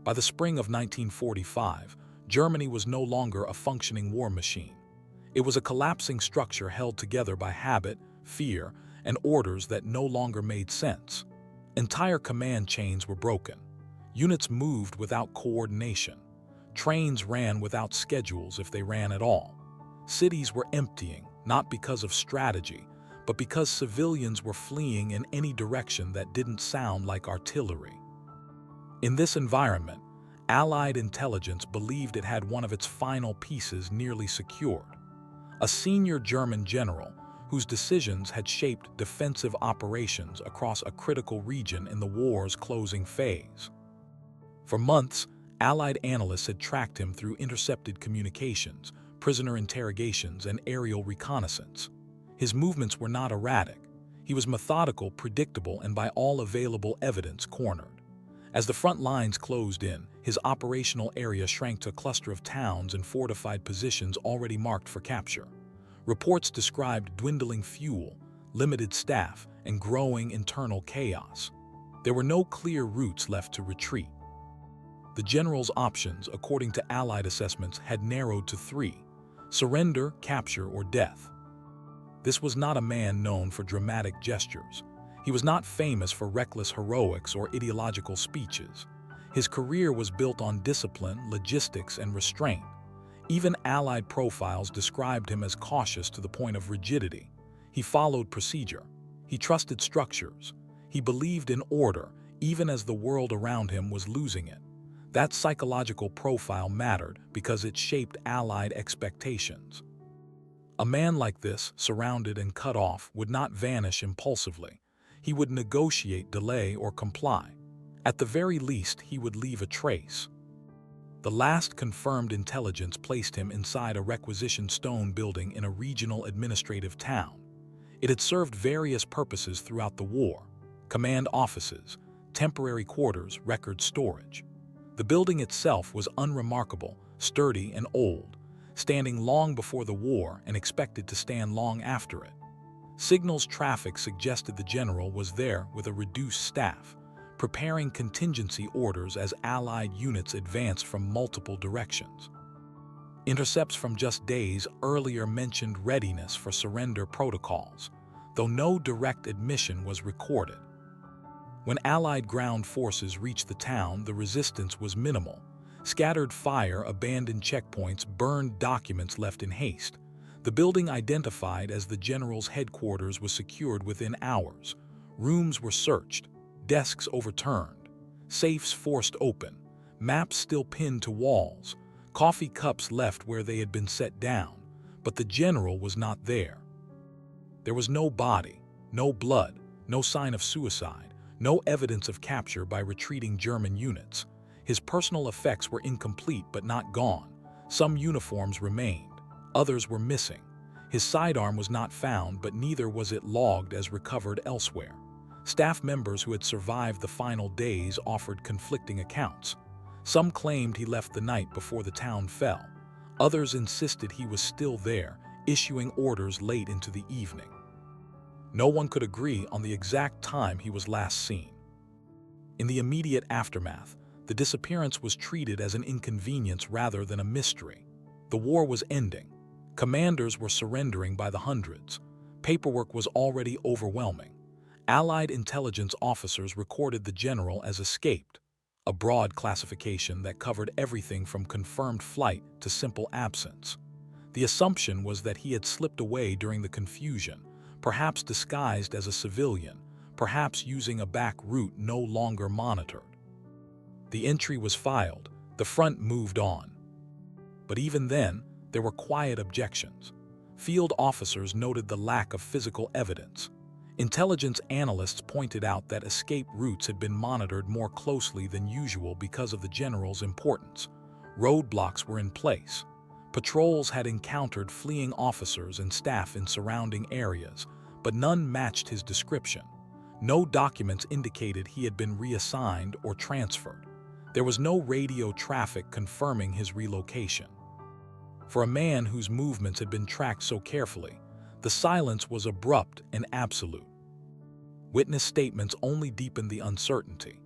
By the spring of 1945, Germany was no longer a functioning war machine. It was a collapsing structure held together by habit, fear, and orders that no longer made sense. Entire command chains were broken. Units moved without coordination. Trains ran without schedules if they ran at all. Cities were emptying, not because of strategy, but because civilians were fleeing in any direction that didn't sound like artillery. In this environment, Allied intelligence believed it had one of its final pieces nearly secured. A senior German general, whose decisions had shaped defensive operations across a critical region in the war's closing phase. For months, Allied analysts had tracked him through intercepted communications, prisoner interrogations, and aerial reconnaissance. His movements were not erratic. He was methodical, predictable, and by all available evidence cornered. As the front lines closed in, his operational area shrank to a cluster of towns and fortified positions already marked for capture. Reports described dwindling fuel, limited staff, and growing internal chaos. There were no clear routes left to retreat. The general's options, according to Allied assessments, had narrowed to three: surrender, capture, or death. This was not a man known for dramatic gestures. He was not famous for reckless heroics or ideological speeches. His career was built on discipline, logistics, and restraint. Even Allied profiles described him as cautious to the point of rigidity. He followed procedure. He trusted structures. He believed in order, even as the world around him was losing it. That psychological profile mattered because it shaped Allied expectations. A man like this, surrounded and cut off, would not vanish impulsively. He would negotiate, delay, or comply. At the very least, he would leave a trace. The last confirmed intelligence placed him inside a requisition stone building in a regional administrative town. It had served various purposes throughout the war: command offices, temporary quarters, record storage. The building itself was unremarkable, sturdy, and old, standing long before the war and expected to stand long after it. Signals traffic suggested the general was there with a reduced staff, preparing contingency orders as Allied units advanced from multiple directions. Intercepts from just days earlier mentioned readiness for surrender protocols, though no direct admission was recorded. When Allied ground forces reached the town, the resistance was minimal. Scattered fire, abandoned checkpoints, burned documents left in haste. The building identified as the general's headquarters was secured within hours. Rooms were searched, desks overturned, safes forced open, maps still pinned to walls, coffee cups left where they had been set down, but the general was not there. There was no body, no blood, no sign of suicide, no evidence of capture by retreating German units. His personal effects were incomplete but not gone. Some uniforms remained. Others were missing. His sidearm was not found, but neither was it logged as recovered elsewhere. Staff members who had survived the final days offered conflicting accounts. Some claimed he left the night before the town fell. Others insisted he was still there, issuing orders late into the evening. No one could agree on the exact time he was last seen. In the immediate aftermath, the disappearance was treated as an inconvenience rather than a mystery. The war was ending. Commanders were surrendering by the hundreds. Paperwork was already overwhelming. Allied intelligence officers recorded the general as escaped, a broad classification that covered everything from confirmed flight to simple absence. The assumption was that he had slipped away during the confusion, perhaps disguised as a civilian, perhaps using a back route no longer monitored. The entry was filed. The front moved on. But even then, there were quiet objections. Field officers noted the lack of physical evidence. Intelligence analysts pointed out that escape routes had been monitored more closely than usual because of the general's importance. Roadblocks were in place. Patrols had encountered fleeing officers and staff in surrounding areas, but none matched his description. No documents indicated he had been reassigned or transferred. There was no radio traffic confirming his relocation. For a man whose movements had been tracked so carefully, the silence was abrupt and absolute. Witness statements only deepened the uncertainty.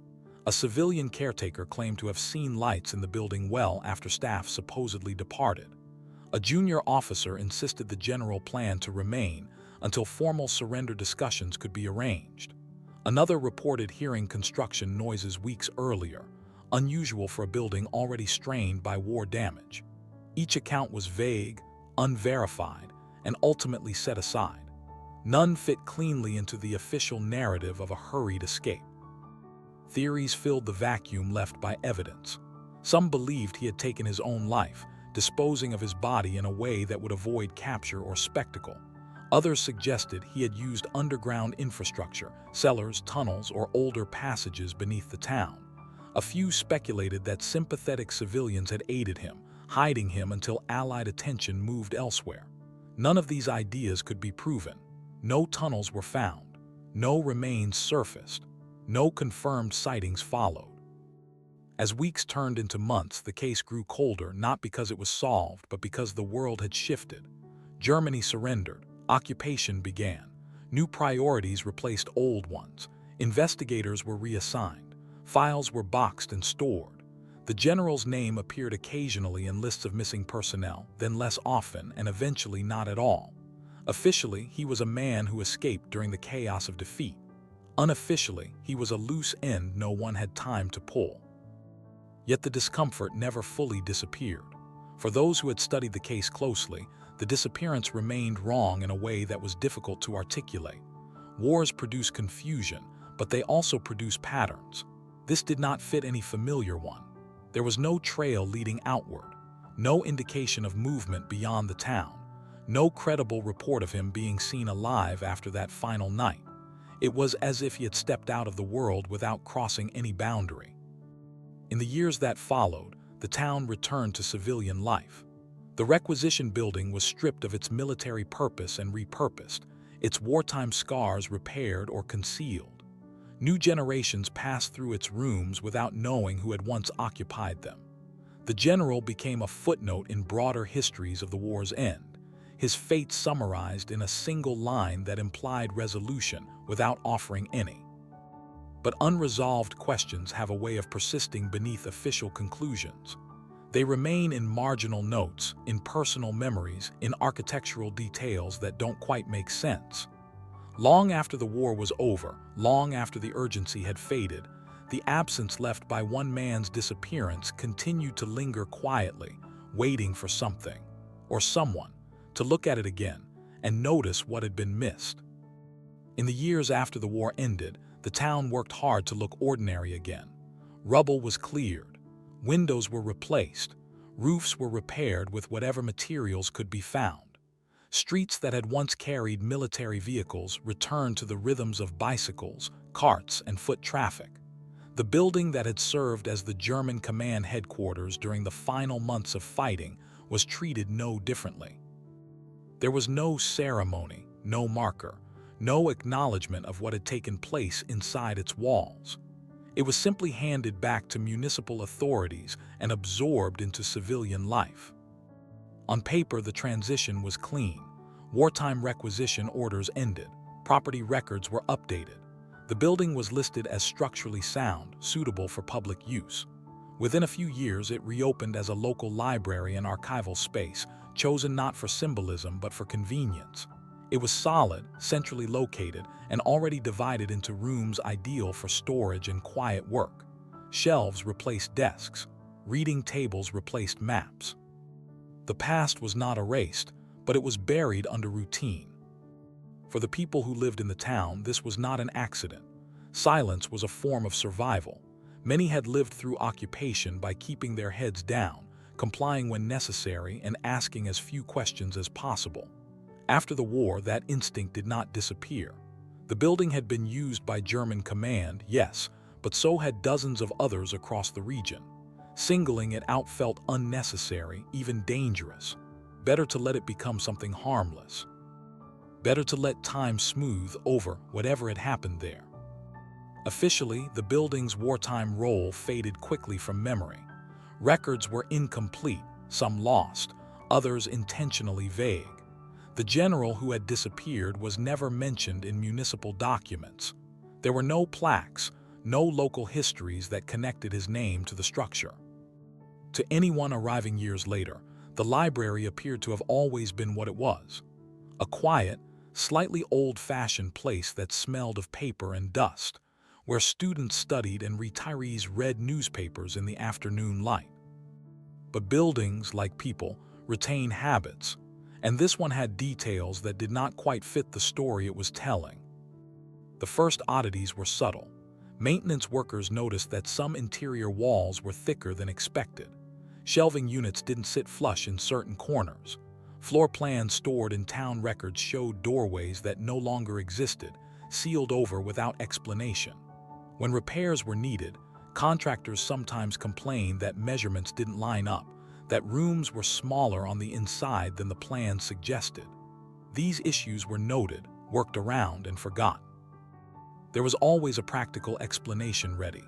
A civilian caretaker claimed to have seen lights in the building well after staff supposedly departed. A junior officer insisted the general planned to remain until formal surrender discussions could be arranged. Another reported hearing construction noises weeks earlier, unusual for a building already strained by war damage. Each account was vague, unverified, and ultimately set aside. None fit cleanly into the official narrative of a hurried escape. Theories filled the vacuum left by evidence. Some believed he had taken his own life, disposing of his body in a way that would avoid capture or spectacle. Others suggested he had used underground infrastructure, cellars, tunnels, or older passages beneath the town. A few speculated that sympathetic civilians had aided him, hiding him until Allied attention moved elsewhere. None of these ideas could be proven. No tunnels were found. No remains surfaced. No confirmed sightings followed. As weeks turned into months, the case grew colder, not because it was solved, but because the world had shifted. Germany surrendered. Occupation began. New priorities replaced old ones. Investigators were reassigned. Files were boxed and stored. The general's name appeared occasionally in lists of missing personnel, then less often, and eventually not at all. Officially, he was a man who escaped during the chaos of defeat. Unofficially, he was a loose end no one had time to pull. Yet the discomfort never fully disappeared. For those who had studied the case closely, the disappearance remained wrong in a way that was difficult to articulate. Wars produce confusion, but they also produce patterns. This did not fit any familiar one. There was no trail leading outward, no indication of movement beyond the town, no credible report of him being seen alive after that final night. It was as if he had stepped out of the world without crossing any boundary. In the years that followed, the town returned to civilian life. The requisition building was stripped of its military purpose and repurposed, its wartime scars repaired or concealed. New generations passed through its rooms without knowing who had once occupied them. The general became a footnote in broader histories of the war's end, his fate summarized in a single line that implied resolution without offering any. But unresolved questions have a way of persisting beneath official conclusions. They remain in marginal notes, in personal memories, in architectural details that don't quite make sense. Long after the war was over, long after the urgency had faded, the absence left by one man's disappearance continued to linger quietly, waiting for something, or someone, to look at it again and notice what had been missed. In the years after the war ended, the town worked hard to look ordinary again. Rubble was cleared. Windows were replaced. Roofs were repaired with whatever materials could be found. Streets that had once carried military vehicles returned to the rhythms of bicycles, carts, and foot traffic. The building that had served as the German command headquarters during the final months of fighting was treated no differently. There was no ceremony, no marker, no acknowledgement of what had taken place inside its walls. It was simply handed back to municipal authorities and absorbed into civilian life. On paper, the transition was clean. Wartime requisition orders ended. Property records were updated. The building was listed as structurally sound, suitable for public use. Within a few years, it reopened as a local library and archival space, chosen not for symbolism but for convenience. It was solid, centrally located, and already divided into rooms ideal for storage and quiet work. Shelves replaced desks. Reading tables replaced maps. The past was not erased, but it was buried under routine. For the people who lived in the town, this was not an accident. Silence was a form of survival. Many had lived through occupation by keeping their heads down, complying when necessary, and asking as few questions as possible. After the war, that instinct did not disappear. The building had been used by German command, yes, but so had dozens of others across the region. Singling it out felt unnecessary, even dangerous. Better to let it become something harmless. Better to let time smooth over whatever had happened there. Officially, the building's wartime role faded quickly from memory. Records were incomplete, some lost, others intentionally vague. The general who had disappeared was never mentioned in municipal documents. There were no plaques, no local histories that connected his name to the structure. To anyone arriving years later, the library appeared to have always been what it was: a quiet, slightly old-fashioned place that smelled of paper and dust, where students studied and retirees read newspapers in the afternoon light. But buildings, like people, retain habits, and this one had details that did not quite fit the story it was telling. The first oddities were subtle. Maintenance workers noticed that some interior walls were thicker than expected. Shelving units didn't sit flush in certain corners. Floor plans stored in town records showed doorways that no longer existed, sealed over without explanation. When repairs were needed, contractors sometimes complained that measurements didn't line up, that rooms were smaller on the inside than the plan suggested. These issues were noted, worked around, and forgotten. There was always a practical explanation ready: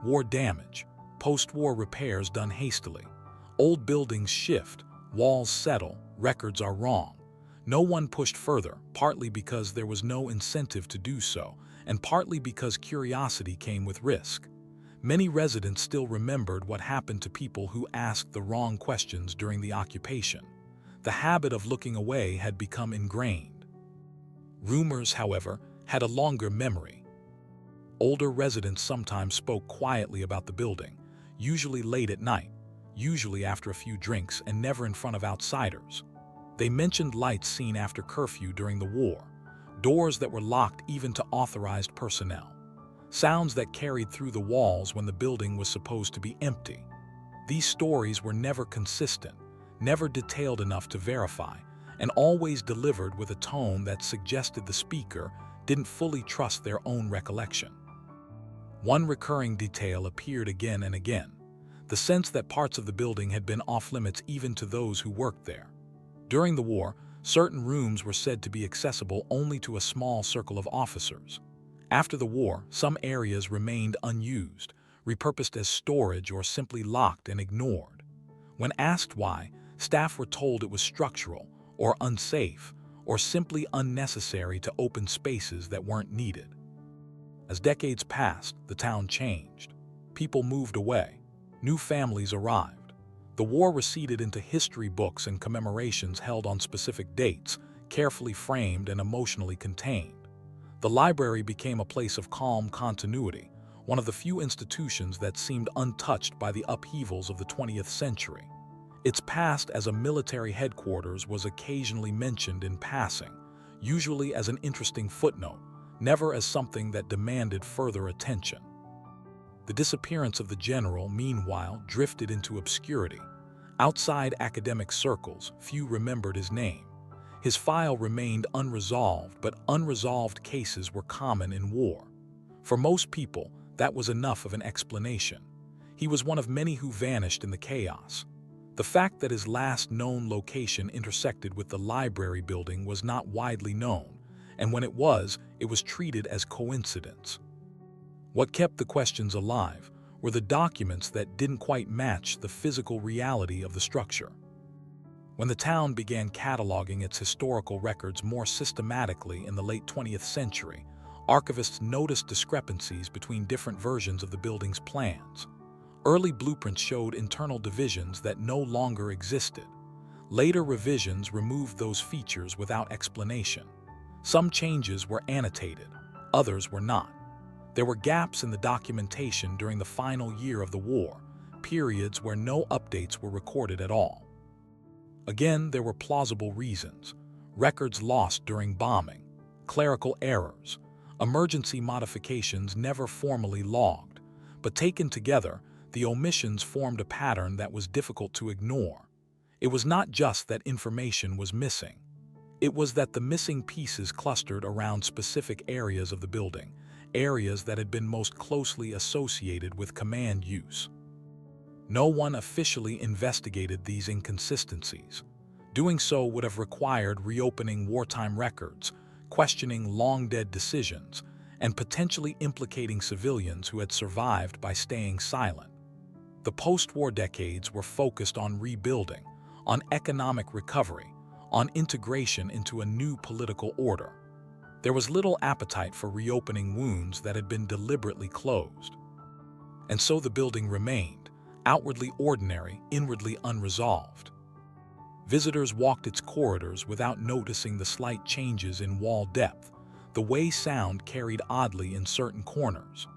war damage, post-war repairs done hastily. Old buildings shift, walls settle, records are wrong. No one pushed further, partly because there was no incentive to do so, and partly because curiosity came with risk. Many residents still remembered what happened to people who asked the wrong questions during the occupation. The habit of looking away had become ingrained. Rumors, however, had a longer memory. Older residents sometimes spoke quietly about the building, usually late at night, usually after a few drinks, and never in front of outsiders. They mentioned lights seen after curfew during the war, doors that were locked even to authorized personnel, sounds that carried through the walls when the building was supposed to be empty. These stories were never consistent, never detailed enough to verify, and always delivered with a tone that suggested the speaker didn't fully trust their own recollection. One recurring detail appeared again and again: the sense that parts of the building had been off-limits even to those who worked there. During the war, certain rooms were said to be accessible only to a small circle of officers. After the war, some areas remained unused, repurposed as storage, or simply locked and ignored. When asked why, staff were told it was structural, or unsafe, or simply unnecessary to open spaces that weren't needed. As decades passed, the town changed. People moved away. New families arrived. The war receded into history books and commemorations held on specific dates, carefully framed and emotionally contained. The library became a place of calm continuity, one of the few institutions that seemed untouched by the upheavals of the 20th century. Its past as a military headquarters was occasionally mentioned in passing, usually as an interesting footnote, never as something that demanded further attention. The disappearance of the general, meanwhile, drifted into obscurity. Outside academic circles, few remembered his name. His file remained unresolved, but unresolved cases were common in war. For most people, that was enough of an explanation. He was one of many who vanished in the chaos. The fact that his last known location intersected with the library building was not widely known, and when it was treated as coincidence. What kept the questions alive were the documents that didn't quite match the physical reality of the structure. When the town began cataloging its historical records more systematically in the late 20th century, archivists noticed discrepancies between different versions of the building's plans. Early blueprints showed internal divisions that no longer existed. Later revisions removed those features without explanation. Some changes were annotated, others were not. There were gaps in the documentation during the final year of the war, periods where no updates were recorded at all. Again, there were plausible reasons: records lost during bombing, clerical errors, emergency modifications never formally logged, but taken together, the omissions formed a pattern that was difficult to ignore. It was not just that information was missing. It was that the missing pieces clustered around specific areas of the building, areas that had been most closely associated with command use. No one officially investigated these inconsistencies. Doing so would have required reopening wartime records, questioning long-dead decisions, and potentially implicating civilians who had survived by staying silent. The post-war decades were focused on rebuilding, on economic recovery, on integration into a new political order. There was little appetite for reopening wounds that had been deliberately closed. And so the building remained, outwardly ordinary, inwardly unresolved. Visitors walked its corridors without noticing the slight changes in wall depth, the way sound carried oddly in certain corners.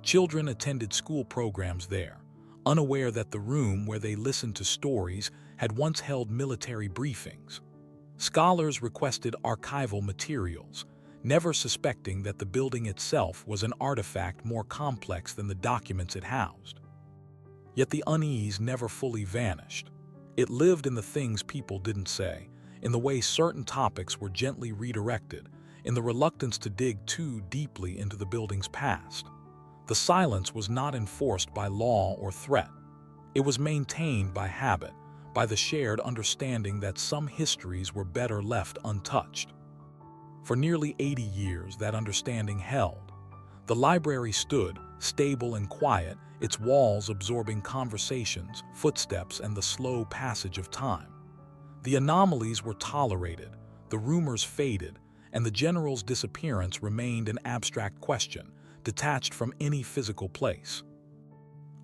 Children attended school programs there, unaware that the room where they listened to stories had once held military briefings. Scholars requested archival materials, never suspecting that the building itself was an artifact more complex than the documents it housed. Yet the unease never fully vanished. It lived in the things people didn't say, in the way certain topics were gently redirected, in the reluctance to dig too deeply into the building's past. The silence was not enforced by law or threat. It was maintained by habit, by the shared understanding that some histories were better left untouched. For nearly 80 years, that understanding held. The library stood, stable and quiet, its walls absorbing conversations, footsteps, and the slow passage of time. The anomalies were tolerated, the rumors faded, and the general's disappearance remained an abstract question, detached from any physical place.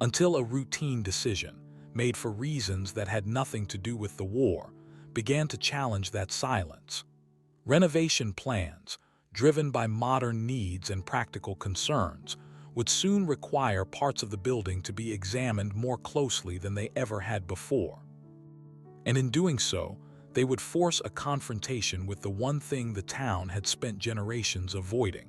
Until a routine decision, made for reasons that had nothing to do with the war, began to challenge that silence. Renovation plans, driven by modern needs and practical concerns, would soon require parts of the building to be examined more closely than they ever had before. And in doing so, they would force a confrontation with the one thing the town had spent generations avoiding: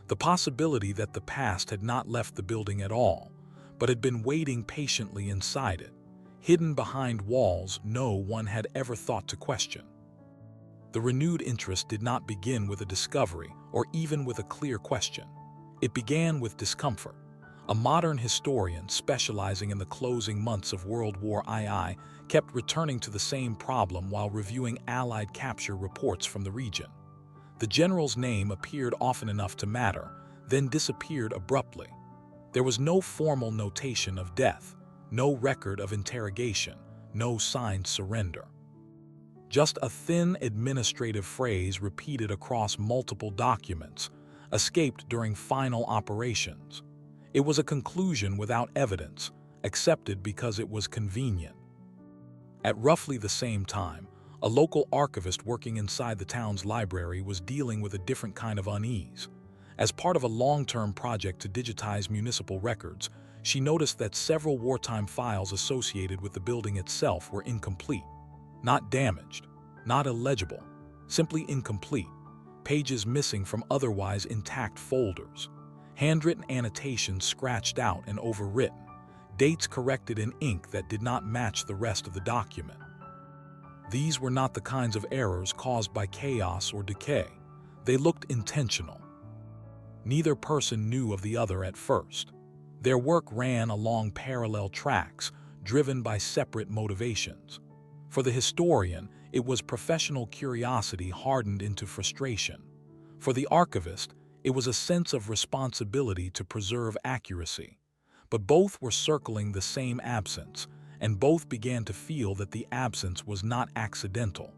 the possibility that the past had not left the building at all, but had been waiting patiently inside it, hidden behind walls no one had ever thought to question. The renewed interest did not begin with a discovery or even with a clear question. It began with discomfort. A modern historian specializing in the closing months of World War II kept returning to the same problem while reviewing Allied capture reports from the region. The general's name appeared often enough to matter, then disappeared abruptly. There was no formal notation of death, no record of interrogation, no signed surrender. Just a thin administrative phrase repeated across multiple documents, escaped during final operations. It was a conclusion without evidence, accepted because it was convenient. At roughly the same time, a local archivist working inside the town's library was dealing with a different kind of unease. As part of a long-term project to digitize municipal records, she noticed that several wartime files associated with the building itself were incomplete. Not damaged, not illegible, simply incomplete, pages missing from otherwise intact folders, handwritten annotations scratched out and overwritten, dates corrected in ink that did not match the rest of the document. These were not the kinds of errors caused by chaos or decay. They looked intentional. Neither person knew of the other at first. Their work ran along parallel tracks, driven by separate motivations. For the historian, it was professional curiosity hardened into frustration. For the archivist, it was a sense of responsibility to preserve accuracy. But both were circling the same absence, and both began to feel that the absence was not accidental.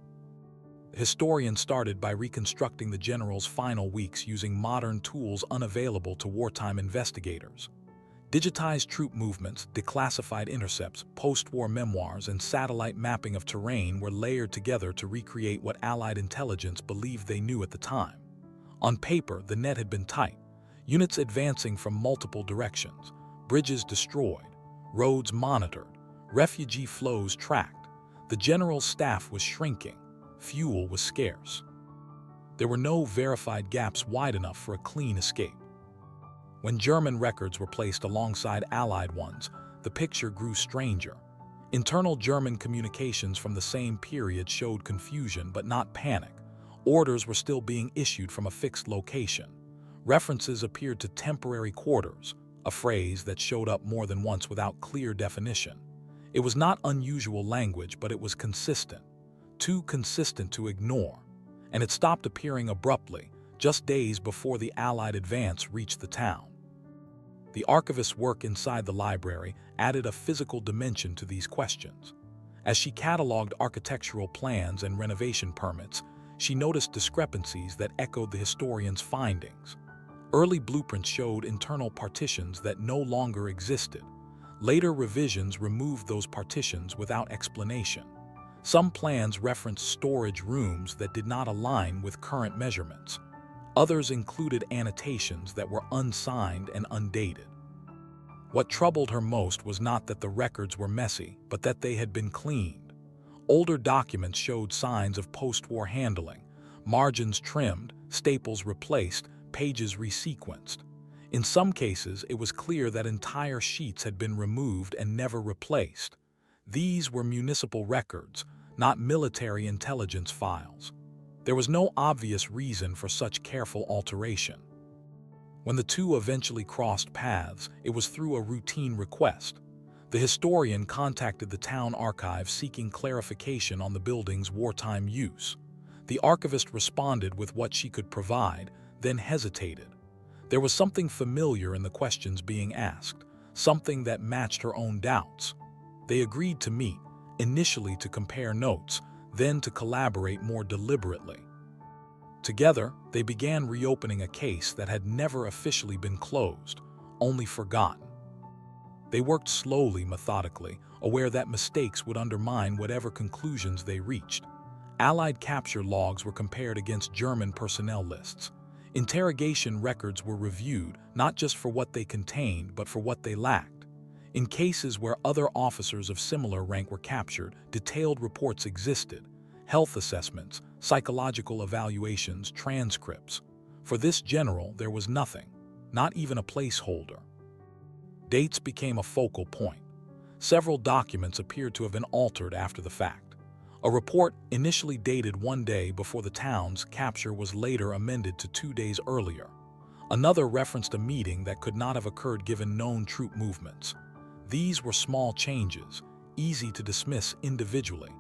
The historian started by reconstructing the general's final weeks using modern tools unavailable to wartime investigators. Digitized troop movements, declassified intercepts, post-war memoirs, and satellite mapping of terrain were layered together to recreate what Allied intelligence believed they knew at the time. On paper, the net had been tight, units advancing from multiple directions, bridges destroyed, roads monitored, refugee flows tracked. The general's staff was shrinking, fuel was scarce. There were no verified gaps wide enough for a clean escape. When German records were placed alongside Allied ones, the picture grew stranger. Internal German communications from the same period showed confusion but not panic. Orders were still being issued from a fixed location. References appeared to temporary quarters, a phrase that showed up more than once without clear definition. It was not unusual language, but it was consistent. Too consistent to ignore. And it stopped appearing abruptly, just days before the Allied advance reached the town. The archivist's work inside the library added a physical dimension to these questions. As she cataloged architectural plans and renovation permits, she noticed discrepancies that echoed the historian's findings. Early blueprints showed internal partitions that no longer existed. Later revisions removed those partitions without explanation. Some plans referenced storage rooms that did not align with current measurements. Others included annotations that were unsigned and undated. What troubled her most was not that the records were messy, but that they had been cleaned. Older documents showed signs of post-war handling, margins trimmed, staples replaced, pages resequenced. In some cases, it was clear that entire sheets had been removed and never replaced. These were municipal records, not military intelligence files. There was no obvious reason for such careful alteration. When the two eventually crossed paths, it was through a routine request. The historian contacted the town archive seeking clarification on the building's wartime use. The archivist responded with what she could provide, then hesitated. There was something familiar in the questions being asked, something that matched her own doubts. They agreed to meet, initially to compare notes, then to collaborate more deliberately. Together, they began reopening a case that had never officially been closed, only forgotten. They worked slowly, methodically, aware that mistakes would undermine whatever conclusions they reached. Allied capture logs were compared against German personnel lists. Interrogation records were reviewed, not just for what they contained, but for what they lacked. In cases where other officers of similar rank were captured, detailed reports existed: health assessments, psychological evaluations, transcripts. For this general, there was nothing, not even a placeholder. Dates became a focal point. Several documents appeared to have been altered after the fact. A report initially dated 1 day before the town's capture was later amended to 2 days earlier. Another referenced a meeting that could not have occurred given known troop movements. These were small changes, easy to dismiss individually.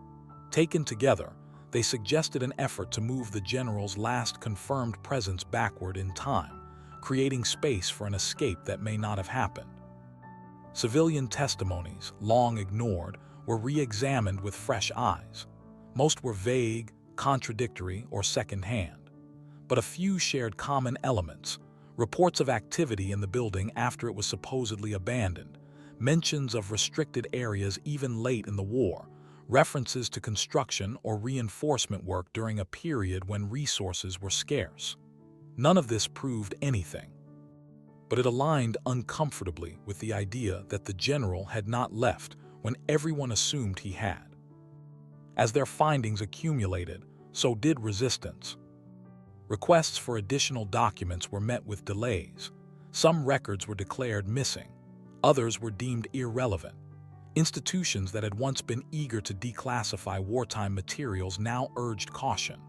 Taken together, they suggested an effort to move the general's last confirmed presence backward in time, creating space for an escape that may not have happened. Civilian testimonies, long ignored, were re-examined with fresh eyes. Most were vague, contradictory, or second-hand. But a few shared common elements: reports of activity in the building after it was supposedly abandoned, mentions of restricted areas even late in the war, references to construction or reinforcement work during a period when resources were scarce. None of this proved anything, but it aligned uncomfortably with the idea that the general had not left when everyone assumed he had. As their findings accumulated, so did resistance. Requests for additional documents were met with delays. Some records were declared missing. Others were deemed irrelevant. Institutions that had once been eager to declassify wartime materials now urged caution.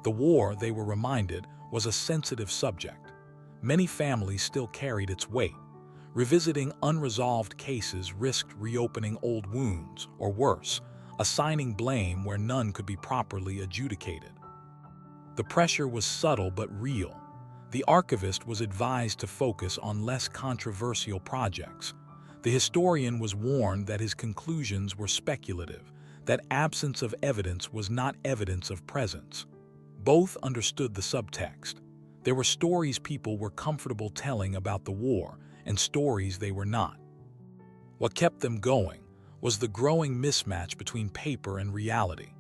The war, they were reminded, was a sensitive subject. Many families still carried its weight. Revisiting unresolved cases risked reopening old wounds, or worse, assigning blame where none could be properly adjudicated. The pressure was subtle but real. The archivist was advised to focus on less controversial projects. The historian was warned that his conclusions were speculative, that absence of evidence was not evidence of presence. Both understood the subtext. There were stories people were comfortable telling about the war, and stories they were not. What kept them going was the growing mismatch between paper and reality.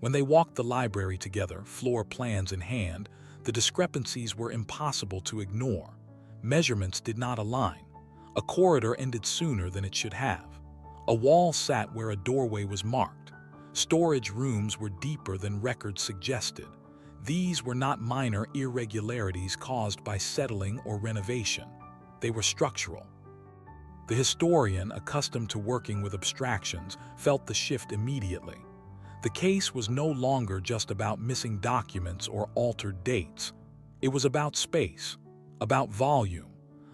When they walked the library together, floor plans in hand, the discrepancies were impossible to ignore. Measurements did not align. A corridor ended sooner than it should have. A wall sat where a doorway was marked. Storage rooms were deeper than records suggested. These were not minor irregularities caused by settling or renovation. They were structural. The historian, accustomed to working with abstractions, felt the shift immediately. The case was no longer just about missing documents or altered dates. It was about space, about volume,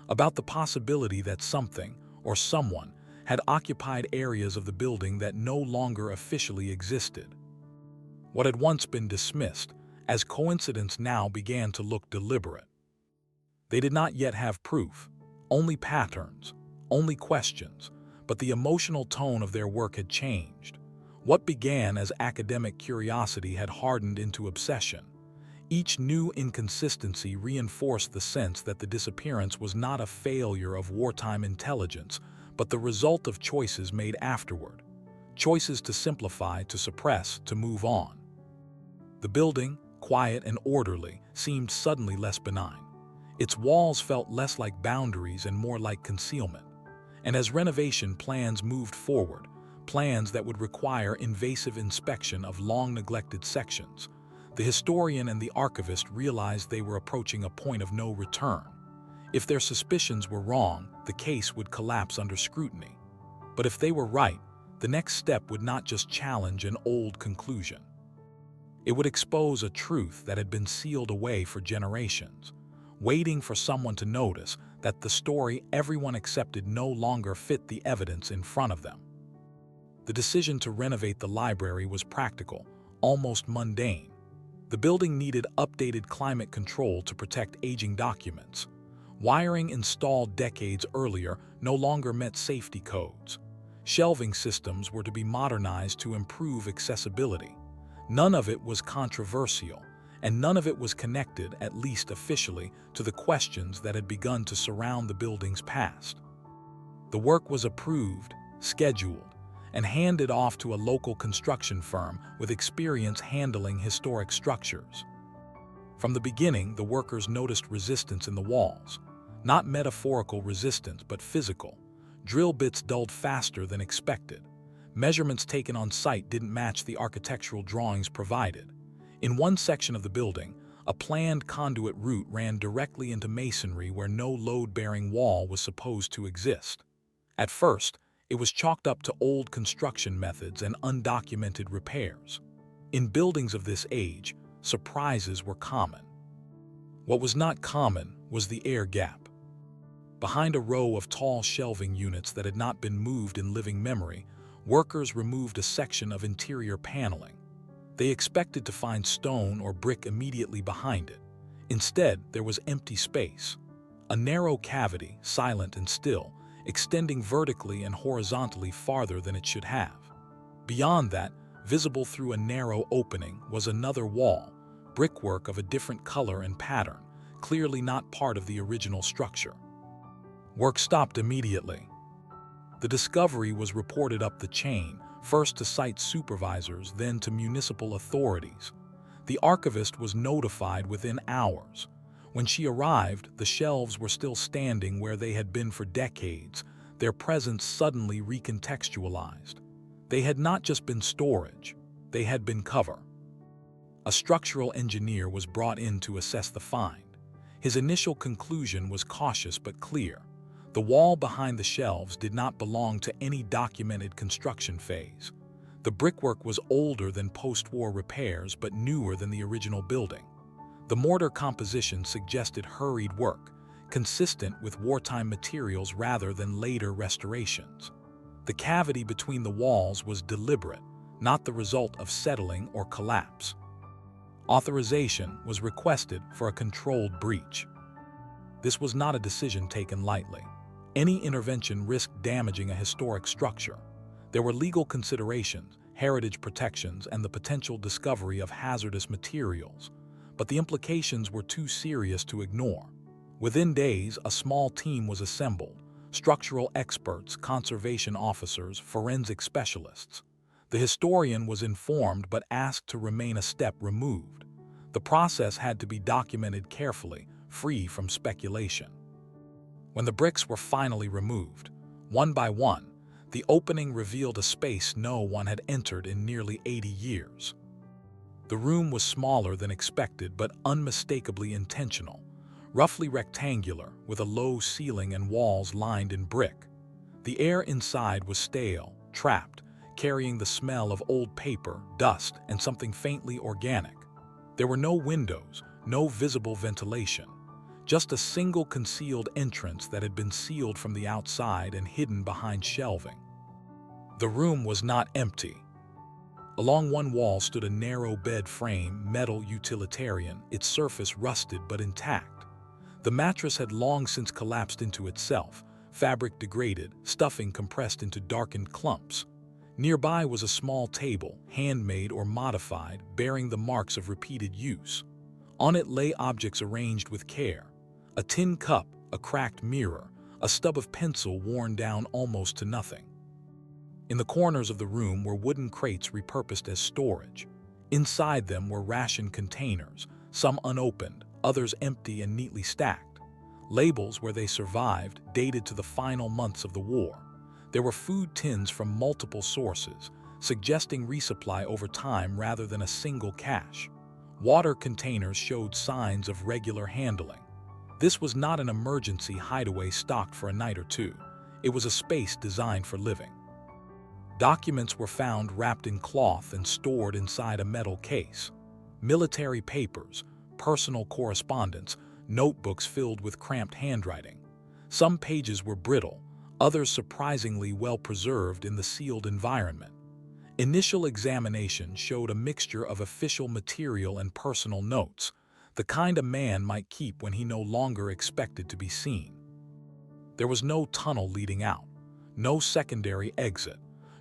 about the possibility that something, or someone, had occupied areas of the building that no longer officially existed. What had once been dismissed as coincidence now began to look deliberate. They did not yet have proof, only patterns, only questions, but the emotional tone of their work had changed. What began as academic curiosity had hardened into obsession. Each new inconsistency reinforced the sense that the disappearance was not a failure of wartime intelligence, but the result of choices made afterward. Choices to simplify, to suppress, to move on. The building, quiet and orderly, seemed suddenly less benign. Its walls felt less like boundaries and more like concealment. And as renovation plans moved forward, plans that would require invasive inspection of long-neglected sections, the historian and the archivist realized they were approaching a point of no return. If their suspicions were wrong, the case would collapse under scrutiny. But if they were right, the next step would not just challenge an old conclusion. It would expose a truth that had been sealed away for generations, waiting for someone to notice that the story everyone accepted no longer fit the evidence in front of them. The decision to renovate the library was practical, almost mundane. The building needed updated climate control to protect aging documents. Wiring installed decades earlier no longer met safety codes. Shelving systems were to be modernized to improve accessibility. None of it was controversial, and none of it was connected, at least officially, to the questions that had begun to surround the building's past. The work was approved, scheduled, and handed off to a local construction firm with experience handling historic structures. From the beginning, the workers noticed resistance in the walls. Not metaphorical resistance, but physical. Drill bits dulled faster than expected. Measurements taken on site didn't match the architectural drawings provided. In one section of the building, a planned conduit route ran directly into masonry where no load-bearing wall was supposed to exist. At first, it was chalked up to old construction methods and undocumented repairs. In buildings of this age, surprises were common. What was not common was the air gap. Behind a row of tall shelving units that had not been moved in living memory, workers removed a section of interior paneling. They expected to find stone or brick immediately behind it. Instead, there was empty space. A narrow cavity, silent and still, extending vertically and horizontally farther than it should have. Beyond that, visible through a narrow opening, was another wall, brickwork of a different color and pattern, clearly not part of the original structure. Work stopped immediately. The discovery was reported up the chain, first to site supervisors, then to municipal authorities. The archivist was notified within hours. When she arrived, the shelves were still standing where they had been for decades, their presence suddenly recontextualized. They had not just been storage, they had been cover. A structural engineer was brought in to assess the find. His initial conclusion was cautious but clear. The wall behind the shelves did not belong to any documented construction phase. The brickwork was older than post-war repairs but newer than the original building. The mortar composition suggested hurried work, consistent with wartime materials rather than later restorations. The cavity between the walls was deliberate, not the result of settling or collapse. Authorization was requested for a controlled breach. This was not a decision taken lightly. Any intervention risked damaging a historic structure. There were legal considerations, heritage protections, and the potential discovery of hazardous materials. But the implications were too serious to ignore. Within days, a small team was assembled: structural experts, conservation officers, forensic specialists. The historian was informed but asked to remain a step removed. The process had to be documented carefully, free from speculation. When the bricks were finally removed, one by one, the opening revealed a space no one had entered in nearly 80 years. The room was smaller than expected but unmistakably intentional, roughly rectangular with a low ceiling and walls lined in brick. The air inside was stale, trapped, carrying the smell of old paper, dust, and something faintly organic. There were no windows, no visible ventilation, just a single concealed entrance that had been sealed from the outside and hidden behind shelving. The room was not empty. Along one wall stood a narrow bed frame, metal utilitarian, its surface rusted but intact. The mattress had long since collapsed into itself, fabric degraded, stuffing compressed into darkened clumps. Nearby was a small table, handmade or modified, bearing the marks of repeated use. On it lay objects arranged with care: a tin cup, a cracked mirror, a stub of pencil worn down almost to nothing. In the corners of the room were wooden crates repurposed as storage. Inside them were ration containers, some unopened, others empty and neatly stacked. Labels where they survived, dated to the final months of the war. There were food tins from multiple sources, suggesting resupply over time rather than a single cache. Water containers showed signs of regular handling. This was not an emergency hideaway stocked for a night or two. It was a space designed for living. Documents were found wrapped in cloth and stored inside a metal case. Military papers, personal correspondence, notebooks filled with cramped handwriting. Some pages were brittle, others surprisingly well preserved in the sealed environment. Initial examination showed a mixture of official material and personal notes, the kind a man might keep when he no longer expected to be seen. There was no tunnel leading out, no secondary exit,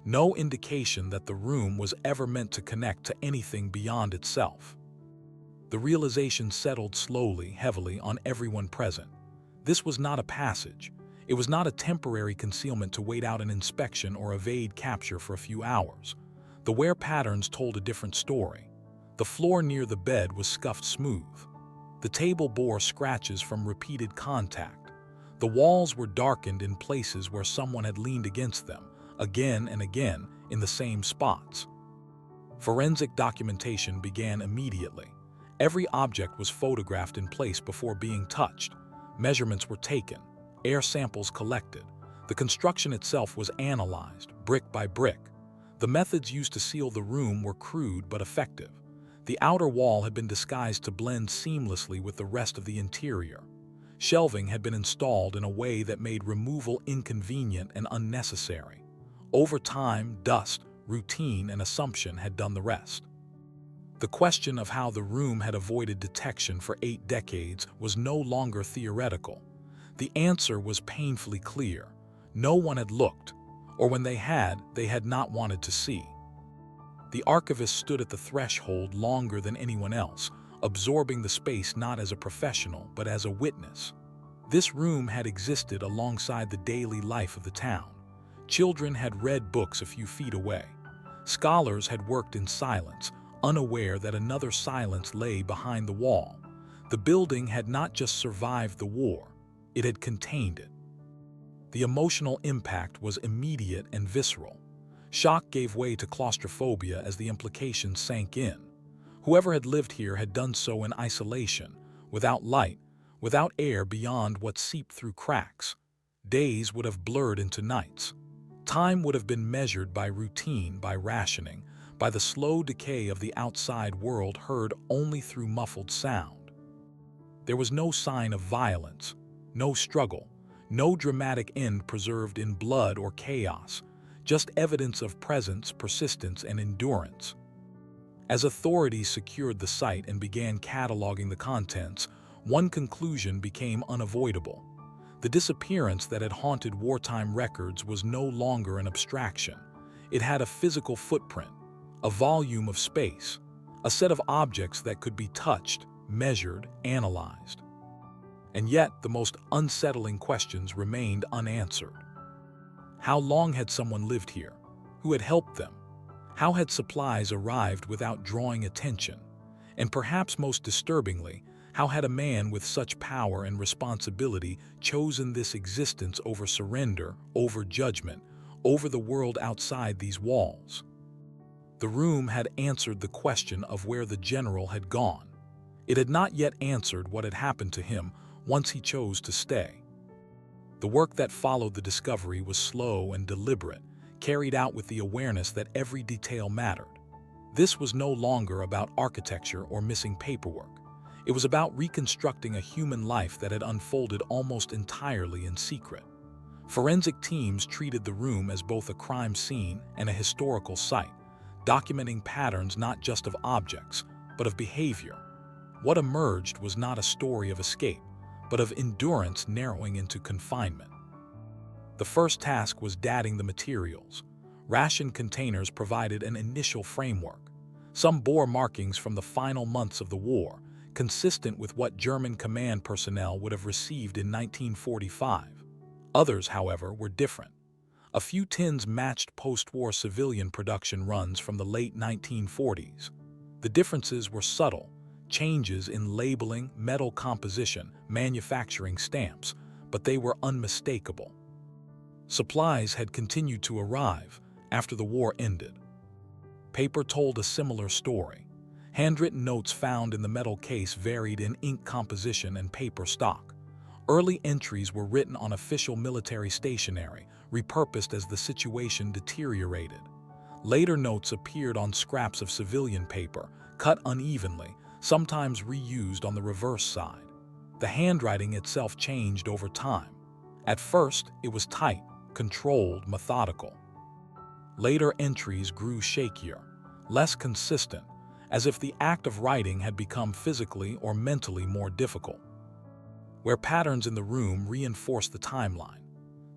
no indication that the room was ever meant to connect to anything beyond itself. The realization settled slowly, heavily on everyone present. This was not a passage. It was not a temporary concealment to wait out an inspection or evade capture for a few hours. The wear patterns told a different story. The floor near the bed was scuffed smooth. The table bore scratches from repeated contact. The walls were darkened in places where someone had leaned against them, again and again, in the same spots. Forensic documentation began immediately. Every object was photographed in place before being touched. Measurements were taken, air samples collected. The construction itself was analyzed, brick by brick. The methods used to seal the room were crude but effective. The outer wall had been disguised to blend seamlessly with the rest of the interior. Shelving had been installed in a way that made removal inconvenient and unnecessary. Over time, dust, routine, and assumption had done the rest. The question of how the room had avoided detection for 8 decades was no longer theoretical. The answer was painfully clear. No one had looked, or when they had not wanted to see. The archivist stood at the threshold longer than anyone else, absorbing the space not as a professional but as a witness. This room had existed alongside the daily life of the town. Children had read books a few feet away. Scholars had worked in silence, unaware that another silence lay behind the wall. The building had not just survived the war, it had contained it. The emotional impact was immediate and visceral. Shock gave way to claustrophobia as the implications sank in. Whoever had lived here had done so in isolation, without light, without air beyond what seeped through cracks. Days would have blurred into nights. Time would have been measured by routine, by rationing, by the slow decay of the outside world heard only through muffled sound. There was no sign of violence, no struggle, no dramatic end preserved in blood or chaos, just evidence of presence, persistence, and endurance. As authorities secured the site and began cataloging the contents, one conclusion became unavoidable. The disappearance that had haunted wartime records was no longer an abstraction. It had a physical footprint, a volume of space, a set of objects that could be touched, measured, analyzed. And yet, the most unsettling questions remained unanswered. How long had someone lived here? Who had helped them? How had supplies arrived without drawing attention? And perhaps most disturbingly, how had a man with such power and responsibility chosen this existence over surrender, over judgment, over the world outside these walls? The room had answered the question of where the general had gone. It had not yet answered what had happened to him once he chose to stay. The work that followed the discovery was slow and deliberate, carried out with the awareness that every detail mattered. This was no longer about architecture or missing paperwork. It was about reconstructing a human life that had unfolded almost entirely in secret. Forensic teams treated the room as both a crime scene and a historical site, documenting patterns not just of objects, but of behavior. What emerged was not a story of escape, but of endurance narrowing into confinement. The first task was dating the materials. Ration containers provided an initial framework. Some bore markings from the final months of the war, consistent with what German command personnel would have received in 1945. Others, however, were different. A few tins matched post-war civilian production runs from the late 1940s. The differences were subtle, changes in labeling, metal composition, manufacturing stamps, but they were unmistakable. Supplies had continued to arrive after the war ended. Paper told a similar story. Handwritten notes found in the metal case varied in ink composition and paper stock. Early entries were written on official military stationery, repurposed as the situation deteriorated. Later notes appeared on scraps of civilian paper, cut unevenly, sometimes reused on the reverse side. The handwriting itself changed over time. At first, it was tight, controlled, methodical. Later entries grew shakier, less consistent, as if the act of writing had become physically or mentally more difficult. Where patterns in the room reinforced the timeline.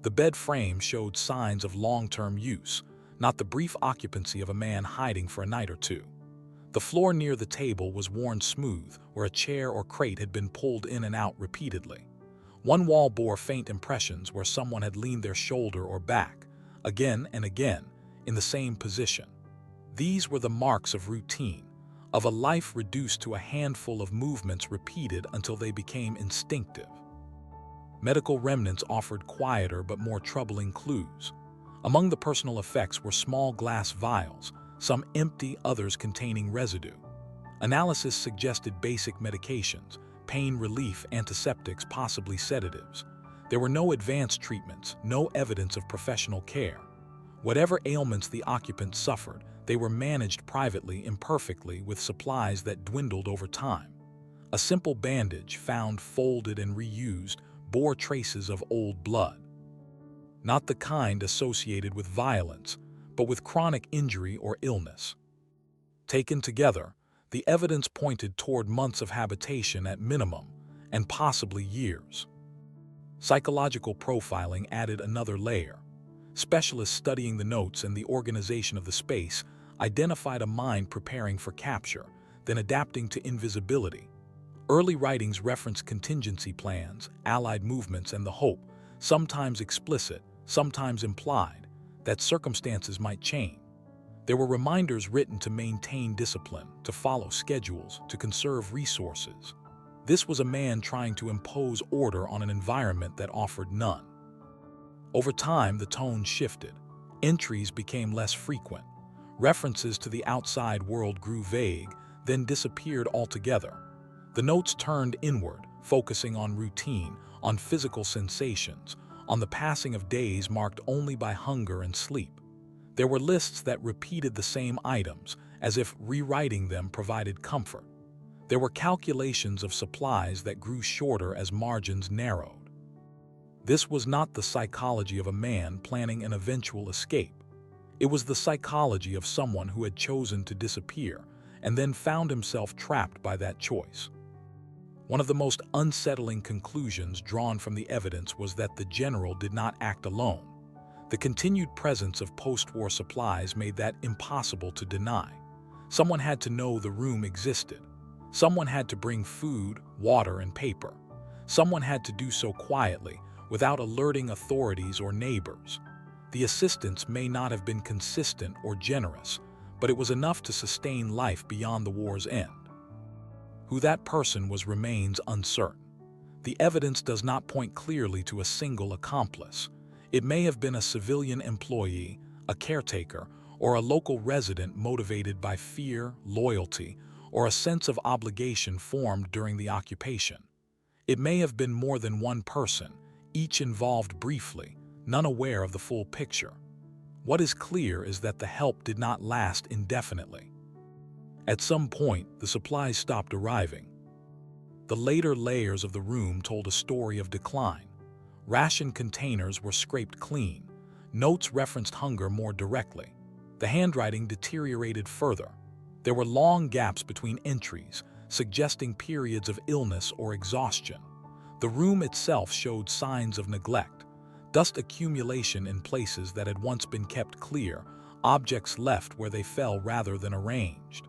The bed frame showed signs of long-term use, not the brief occupancy of a man hiding for a night or two. The floor near the table was worn smooth, where a chair or crate had been pulled in and out repeatedly. One wall bore faint impressions where someone had leaned their shoulder or back, again and again, in the same position. These were the marks of routine, of a life reduced to a handful of movements repeated until they became instinctive. Medical remnants offered quieter but more troubling clues. Among the personal effects were small glass vials, some empty, others containing residue. Analysis suggested basic medications, pain relief, antiseptics, possibly sedatives. There were no advanced treatments, no evidence of professional care. Whatever ailments the occupants suffered, they were managed privately, imperfectly, with supplies that dwindled over time. A simple bandage, found folded and reused, bore traces of old blood. Not the kind associated with violence, but with chronic injury or illness. Taken together, the evidence pointed toward months of habitation at minimum, and possibly years. Psychological profiling added another layer. Specialists studying the notes and the organization of the space identified a mind preparing for capture, then adapting to invisibility. Early writings referenced contingency plans, Allied movements, and the hope, sometimes explicit, sometimes implied, that circumstances might change. There were reminders written to maintain discipline, to follow schedules, to conserve resources. This was a man trying to impose order on an environment that offered none. Over time, the tone shifted. Entries became less frequent. References to the outside world grew vague, then disappeared altogether. The notes turned inward, focusing on routine, on physical sensations, on the passing of days marked only by hunger and sleep. There were lists that repeated the same items, as if rewriting them provided comfort. There were calculations of supplies that grew shorter as margins narrowed. This was not the psychology of a man planning an eventual escape. It was the psychology of someone who had chosen to disappear and then found himself trapped by that choice. One of the most unsettling conclusions drawn from the evidence was that the general did not act alone. The continued presence of post-war supplies made that impossible to deny. Someone had to know the room existed. Someone had to bring food, water, and paper. Someone had to do so quietly, without alerting authorities or neighbors. The assistance may not have been consistent or generous, but it was enough to sustain life beyond the war's end. Who that person was remains uncertain. The evidence does not point clearly to a single accomplice. It may have been a civilian employee, a caretaker, or a local resident motivated by fear, loyalty, or a sense of obligation formed during the occupation. It may have been more than one person, each involved briefly, none aware of the full picture. What is clear is that the help did not last indefinitely. At some point, the supplies stopped arriving. The later layers of the room told a story of decline. Ration containers were scraped clean. Notes referenced hunger more directly. The handwriting deteriorated further. There were long gaps between entries, suggesting periods of illness or exhaustion. The room itself showed signs of neglect. Dust accumulation in places that had once been kept clear, objects left where they fell rather than arranged.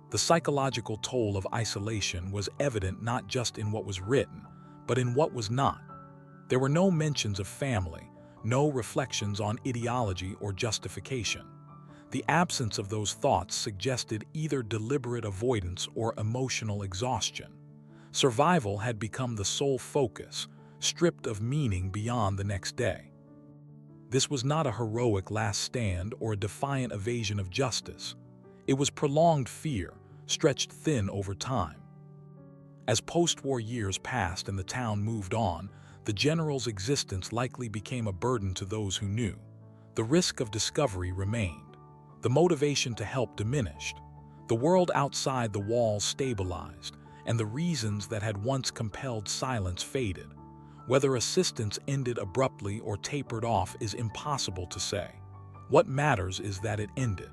The psychological toll of isolation was evident not just in what was written, but in what was not. There were no mentions of family, no reflections on ideology or justification. The absence of those thoughts suggested either deliberate avoidance or emotional exhaustion. Survival had become the sole focus, stripped of meaning beyond the next day. This was not a heroic last stand or a defiant evasion of justice. It was prolonged fear, stretched thin over time. As post-war years passed and the town moved on, the general's existence likely became a burden to those who knew. The risk of discovery remained. The motivation to help diminished. The world outside the walls stabilized, and the reasons that had once compelled silence faded. Whether assistance ended abruptly or tapered off is impossible to say. What matters is that it ended.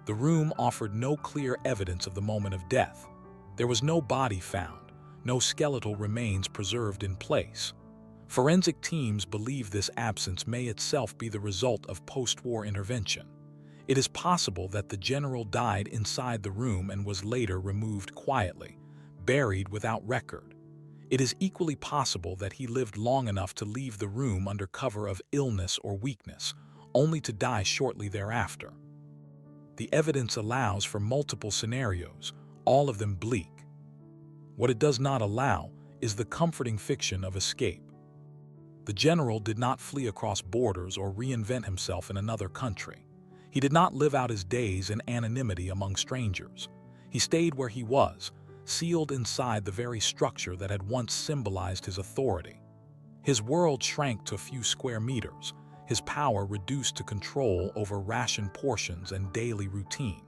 The room offered no clear evidence of the moment of death. There was no body found, no skeletal remains preserved in place. Forensic teams believe this absence may itself be the result of post-war intervention. It is possible that the general died inside the room and was later removed quietly, buried without record. It is equally possible that he lived long enough to leave the room under cover of illness or weakness, only to die shortly thereafter. The evidence allows for multiple scenarios, all of them bleak. What it does not allow is the comforting fiction of escape. The general did not flee across borders or reinvent himself in another country. He did not live out his days in anonymity among strangers. He stayed where he was, sealed inside the very structure that had once symbolized his authority. His world shrank to a few square meters, his power reduced to control over ration portions and daily routine.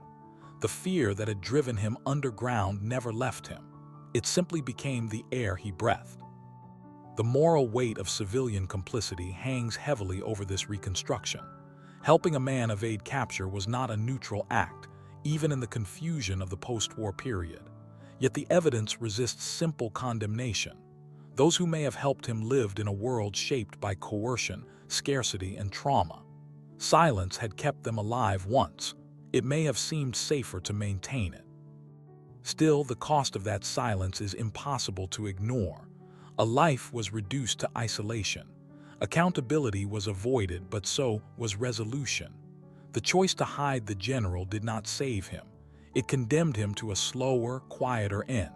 The fear that had driven him underground never left him. It simply became the air he breathed. The moral weight of civilian complicity hangs heavily over this reconstruction. Helping a man evade capture was not a neutral act, even in the confusion of the post-war period. Yet the evidence resists simple condemnation. Those who may have helped him lived in a world shaped by coercion, scarcity, and trauma. Silence had kept them alive once. It may have seemed safer to maintain it. Still, the cost of that silence is impossible to ignore. A life was reduced to isolation. Accountability was avoided, but so was resolution. The choice to hide the general did not save him. It condemned him to a slower, quieter end.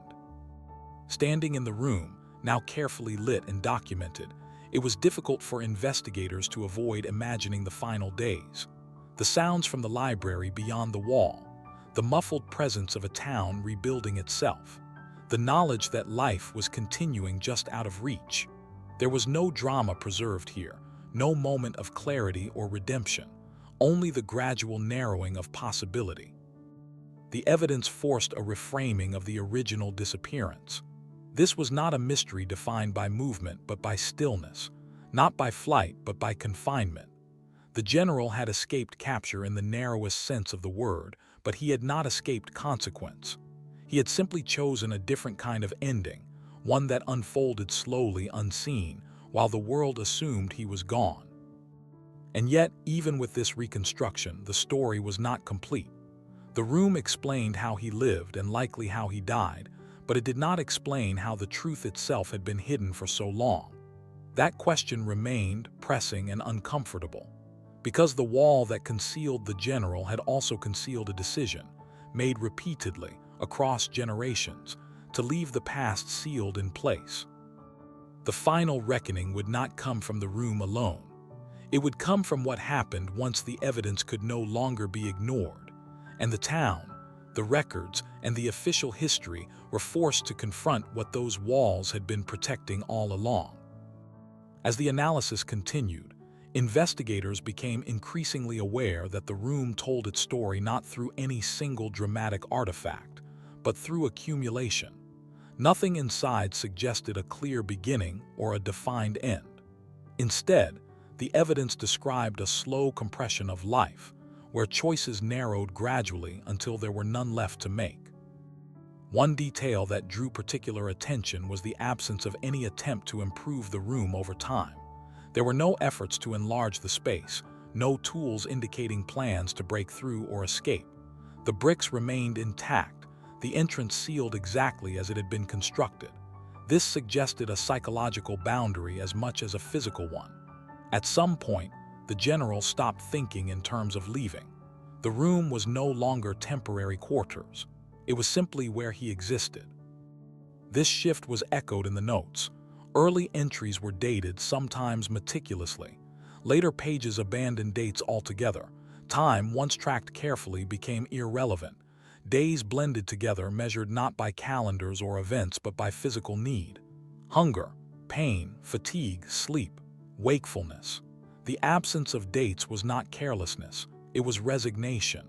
Standing in the room, now carefully lit and documented, it was difficult for investigators to avoid imagining the final days. The sounds from the library beyond the wall, the muffled presence of a town rebuilding itself, the knowledge that life was continuing just out of reach. There was no drama preserved here, no moment of clarity or redemption, only the gradual narrowing of possibility. The evidence forced a reframing of the original disappearance. This was not a mystery defined by movement but by stillness, not by flight but by confinement. The general had escaped capture in the narrowest sense of the word, but he had not escaped consequence. He had simply chosen a different kind of ending, one that unfolded slowly unseen, while the world assumed he was gone. And yet, even with this reconstruction, the story was not complete. The room explained how he lived and likely how he died, but it did not explain how the truth itself had been hidden for so long. That question remained pressing and uncomfortable, because the wall that concealed the general had also concealed a decision, made repeatedly, across generations, to leave the past sealed in place. The final reckoning would not come from the room alone. It would come from what happened once the evidence could no longer be ignored, and the town, the records, and the official history were forced to confront what those walls had been protecting all along. As the analysis continued, investigators became increasingly aware that the room told its story not through any single dramatic artifact, but through accumulation. Nothing inside suggested a clear beginning or a defined end. Instead, the evidence described a slow compression of life, where choices narrowed gradually until there were none left to make. One detail that drew particular attention was the absence of any attempt to improve the room over time. There were no efforts to enlarge the space, no tools indicating plans to break through or escape. The bricks remained intact, the entrance sealed exactly as it had been constructed. This suggested a psychological boundary as much as a physical one. At some point, the general stopped thinking in terms of leaving. The room was no longer temporary quarters. It was simply where he existed. This shift was echoed in the notes. Early entries were dated, sometimes meticulously. Later pages abandoned dates altogether. Time, once tracked carefully, became irrelevant. Days blended together, measured not by calendars or events but by physical need. Hunger, pain, fatigue, sleep, wakefulness. The absence of dates was not carelessness, it was resignation.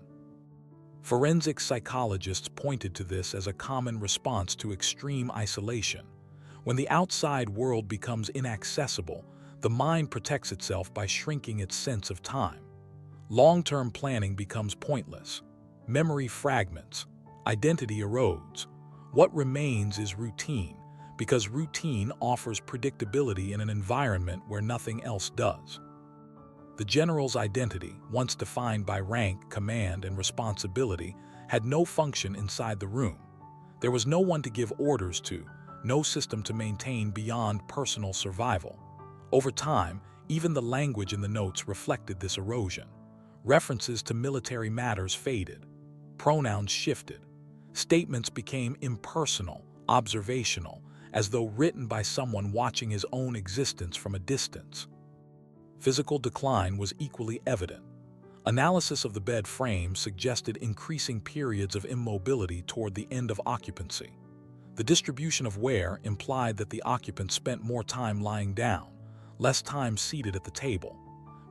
Forensic psychologists pointed to this as a common response to extreme isolation. When the outside world becomes inaccessible, the mind protects itself by shrinking its sense of time. Long-term planning becomes pointless. Memory fragments. Identity erodes. What remains is routine, because routine offers predictability in an environment where nothing else does. The general's identity, once defined by rank, command, and responsibility, had no function inside the room. There was no one to give orders to, no system to maintain beyond personal survival. Over time, even the language in the notes reflected this erosion. References to military matters faded. Pronouns shifted. Statements became impersonal, observational, as though written by someone watching his own existence from a distance. Physical decline was equally evident. Analysis of the bed frame suggested increasing periods of immobility toward the end of occupancy. The distribution of wear implied that the occupant spent more time lying down, less time seated at the table.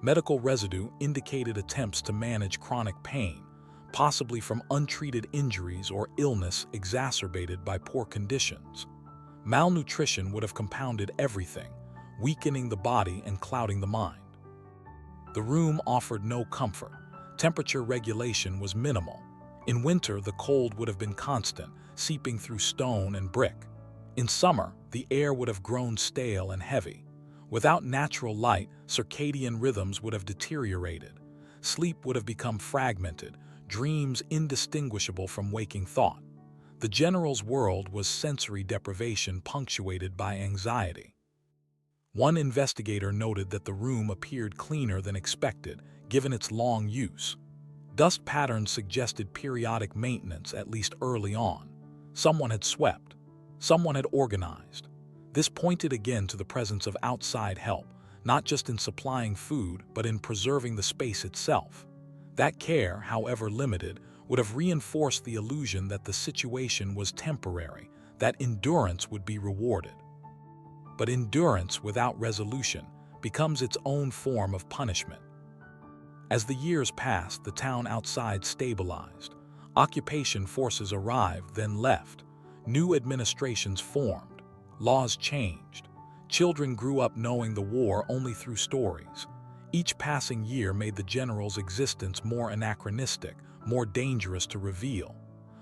Medical residue indicated attempts to manage chronic pain, possibly from untreated injuries or illness exacerbated by poor conditions. Malnutrition would have compounded everything, weakening the body and clouding the mind. The room offered no comfort. Temperature regulation was minimal. In winter, the cold would have been constant, seeping through stone and brick. In summer, the air would have grown stale and heavy. Without natural light, circadian rhythms would have deteriorated. Sleep would have become fragmented, dreams indistinguishable from waking thought. The general's world was sensory deprivation punctuated by anxiety. One investigator noted that the room appeared cleaner than expected, given its long use. Dust patterns suggested periodic maintenance, at least early on. Someone had swept. Someone had organized. This pointed again to the presence of outside help, not just in supplying food, but in preserving the space itself. That care, however limited, would have reinforced the illusion that the situation was temporary, that endurance would be rewarded. But endurance without resolution becomes its own form of punishment. As the years passed, the town outside stabilized. Occupation forces arrived, then left. New administrations formed. Laws changed. Children grew up knowing the war only through stories. Each passing year made the general's existence more anachronistic, more dangerous to reveal.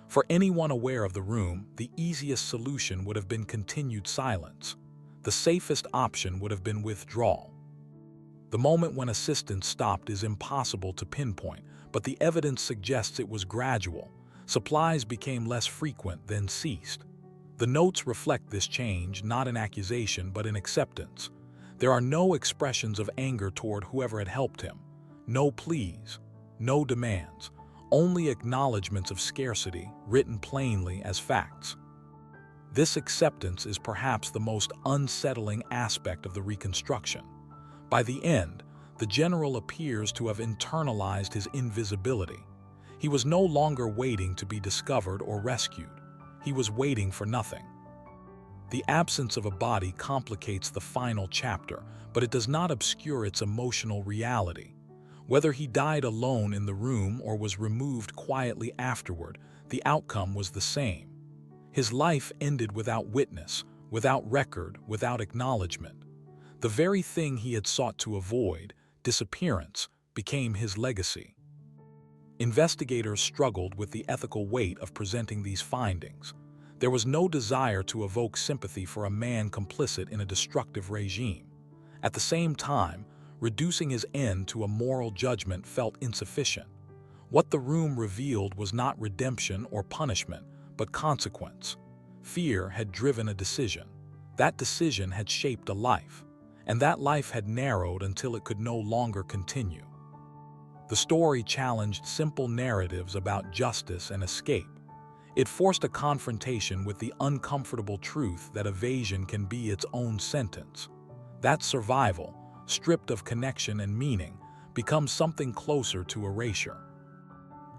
For anyone aware of the room, the easiest solution would have been continued silence. The safest option would have been withdrawal. The moment when assistance stopped is impossible to pinpoint, but the evidence suggests it was gradual. Supplies became less frequent, then ceased. The notes reflect this change, not an accusation, but an acceptance. There are no expressions of anger toward whoever had helped him, no pleas, no demands, only acknowledgments of scarcity, written plainly as facts. This acceptance is perhaps the most unsettling aspect of the reconstruction. By the end, the general appears to have internalized his invisibility. He was no longer waiting to be discovered or rescued. He was waiting for nothing. The absence of a body complicates the final chapter, but it does not obscure its emotional reality. Whether he died alone in the room or was removed quietly afterward, the outcome was the same. His life ended without witness, without record, without acknowledgement. The very thing he had sought to avoid, disappearance, became his legacy. Investigators struggled with the ethical weight of presenting these findings. There was no desire to evoke sympathy for a man complicit in a destructive regime. At the same time, Reducing his end to a moral judgment felt insufficient. What the room revealed was not redemption or punishment, but consequence. Fear had driven a decision. That decision had shaped a life, and that life had narrowed until it could no longer continue. The story challenged simple narratives about justice and escape. It forced a confrontation with the uncomfortable truth that evasion can be its own sentence. That survival, stripped of connection and meaning, becomes something closer to erasure.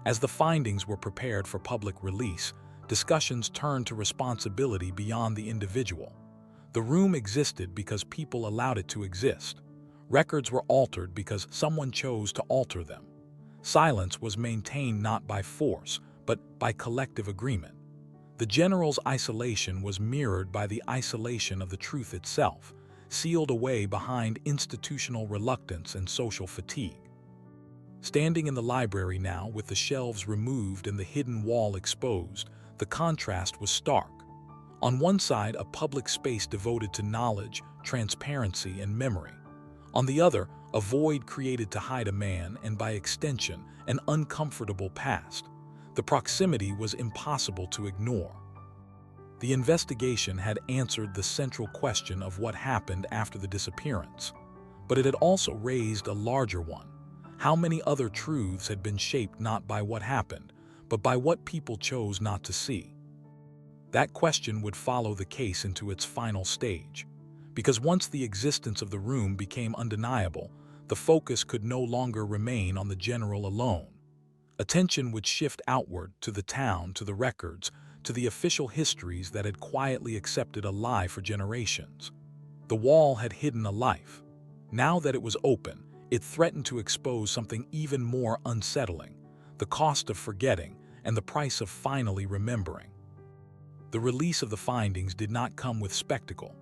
As the findings were prepared for public release, discussions turned to responsibility beyond the individual. The room existed because people allowed it to exist. Records were altered because someone chose to alter them. Silence was maintained not by force, but by collective agreement. The general's isolation was mirrored by the isolation of the truth itself, sealed away behind institutional reluctance and social fatigue. Standing in the library now, with the shelves removed and the hidden wall exposed, the contrast was stark. On one side, a public space devoted to knowledge, transparency, and memory. On the other, a void created to hide a man and, by extension, an uncomfortable past. The proximity was impossible to ignore. The investigation had answered the central question of what happened after the disappearance, but it had also raised a larger one. How many other truths had been shaped not by what happened, but by what people chose not to see? That question would follow the case into its final stage, because once the existence of the room became undeniable, the focus could no longer remain on the general alone. Attention would shift outward, to the town, to the records, to the official histories that had quietly accepted a lie for generations. The wall had hidden a life. Now that it was open, it threatened to expose something even more unsettling: the cost of forgetting and the price of finally remembering. The release of the findings did not come with spectacle.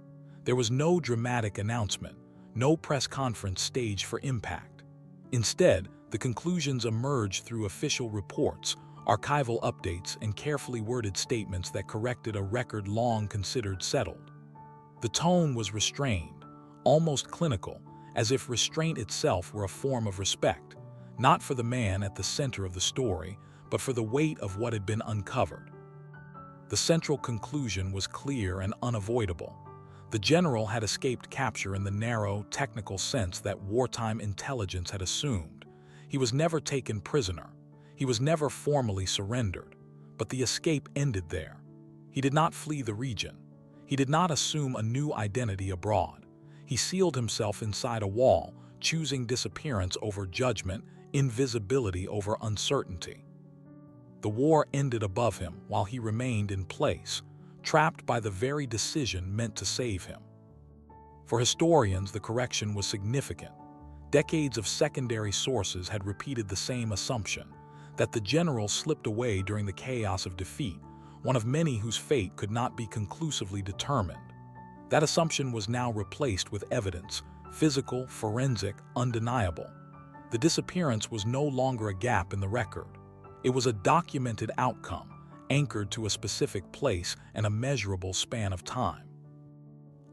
There was no dramatic announcement, no press conference staged for impact. Instead, the conclusions emerged through official reports, archival updates, and carefully worded statements that corrected a record long considered settled. The tone was restrained, almost clinical, as if restraint itself were a form of respect, not for the man at the center of the story, but for the weight of what had been uncovered. The central conclusion was clear and unavoidable. The general had escaped capture in the narrow, technical sense that wartime intelligence had assumed. He was never taken prisoner. He was never formally surrendered. But the escape ended there. He did not flee the region. He did not assume a new identity abroad. He sealed himself inside a wall, choosing disappearance over judgment, invisibility over uncertainty. The war ended above him while he remained in place, trapped by the very decision meant to save him. For historians, the correction was significant. Decades of secondary sources had repeated the same assumption, that the general slipped away during the chaos of defeat, one of many whose fate could not be conclusively determined. That assumption was now replaced with evidence, physical, forensic, undeniable. The disappearance was no longer a gap in the record. It was a documented outcome, anchored to a specific place and a measurable span of time.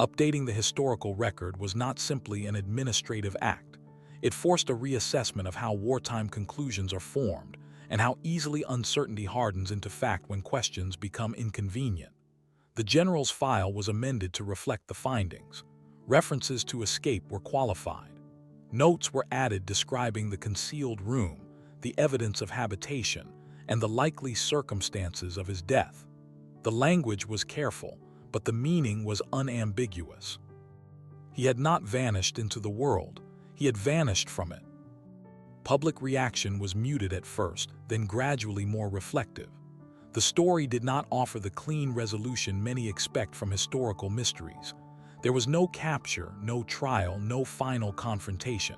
Updating the historical record was not simply an administrative act. It forced a reassessment of how wartime conclusions are formed and how easily uncertainty hardens into fact when questions become inconvenient. The general's file was amended to reflect the findings. References to escape were qualified. Notes were added describing the concealed room, the evidence of habitation, and the likely circumstances of his death. The language was careful, but the meaning was unambiguous. He had not vanished into the world. He had vanished from it. Public reaction was muted at first, then gradually more reflective. The story did not offer the clean resolution many expect from historical mysteries. There was no capture, no trial, no final confrontation.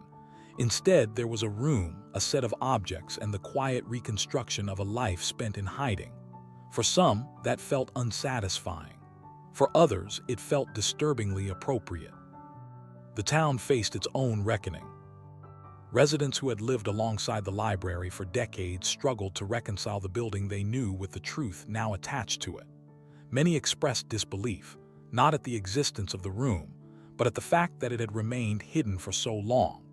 Instead, there was a room, a set of objects, and the quiet reconstruction of a life spent in hiding. For some, that felt unsatisfying. For others, it felt disturbingly appropriate. The town faced its own reckoning. Residents who had lived alongside the library for decades struggled to reconcile the building they knew with the truth now attached to it. Many expressed disbelief, not at the existence of the room, but at the fact that it had remained hidden for so long.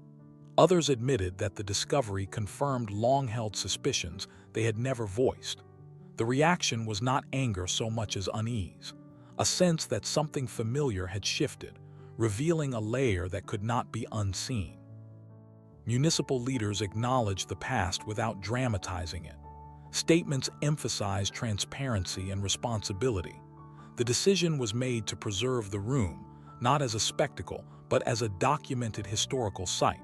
Others admitted that the discovery confirmed long-held suspicions they had never voiced. The reaction was not anger so much as unease, a sense that something familiar had shifted, revealing a layer that could not be unseen. Municipal leaders acknowledged the past without dramatizing it. Statements emphasized transparency and responsibility. The decision was made to preserve the room, not as a spectacle, but as a documented historical site.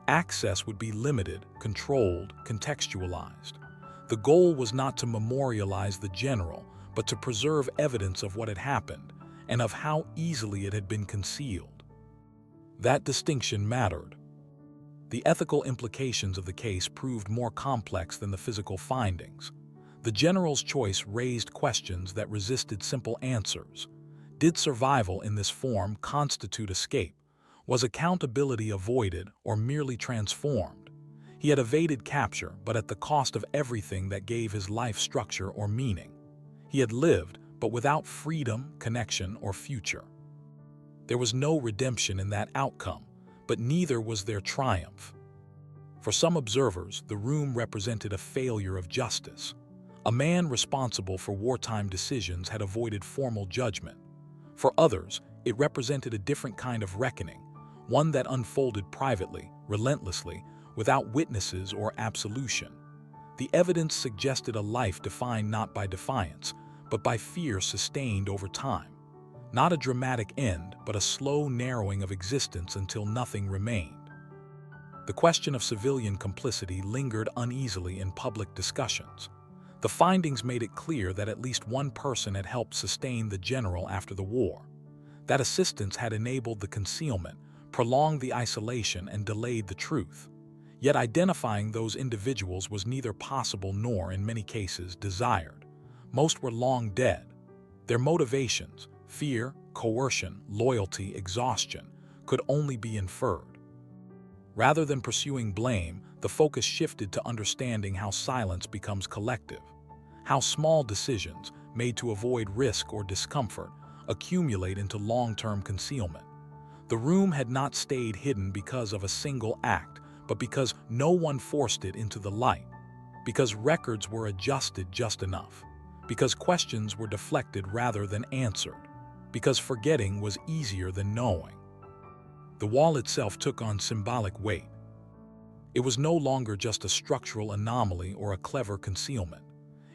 Access would be limited, controlled, contextualized. The goal was not to memorialize the general, but to preserve evidence of what had happened and of how easily it had been concealed. That distinction mattered. The ethical implications of the case proved more complex than the physical findings. The general's choice raised questions that resisted simple answers. Did survival in this form constitute escape? Was accountability avoided or merely transformed? He had evaded capture, but at the cost of everything that gave his life structure or meaning. He had lived, but without freedom, connection, or future. There was no redemption in that outcome, but neither was there triumph. For some observers, the room represented a failure of justice. A man responsible for wartime decisions had avoided formal judgment. For others, it represented a different kind of reckoning, one that unfolded privately, relentlessly, without witnesses or absolution. The evidence suggested a life defined not by defiance, but by fear sustained over time. Not a dramatic end, but a slow narrowing of existence until nothing remained. The question of civilian complicity lingered uneasily in public discussions. The findings made it clear that at least one person had helped sustain the general after the war. That assistance had enabled the concealment, prolonged the isolation, and delayed the truth. Yet identifying those individuals was neither possible nor, in many cases, desired. Most were long dead. Their motivations, fear, coercion, loyalty, exhaustion, could only be inferred. Rather than pursuing blame, the focus shifted to understanding how silence becomes collective, how small decisions, made to avoid risk or discomfort, accumulate into long-term concealment. The room had not stayed hidden because of a single act, but because no one forced it into the light, because records were adjusted just enough, because questions were deflected rather than answered, because forgetting was easier than knowing. The wall itself took on symbolic weight. It was no longer just a structural anomaly or a clever concealment.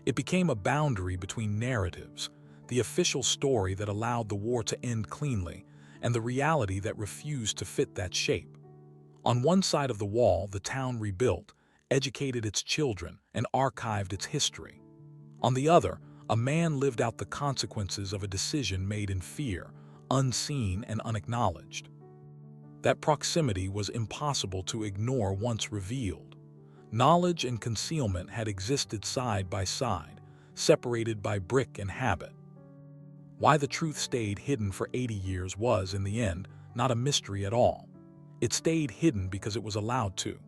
It became a boundary between narratives, the official story that allowed the war to end cleanly, and the reality that refused to fit that shape. On one side of the wall, the town rebuilt, educated its children, and archived its history. On the other, a man lived out the consequences of a decision made in fear, unseen and unacknowledged. That proximity was impossible to ignore once revealed. Knowledge and concealment had existed side by side, separated by brick and habit. Why the truth stayed hidden for 80 years was, in the end, not a mystery at all. It stayed hidden because it was allowed to,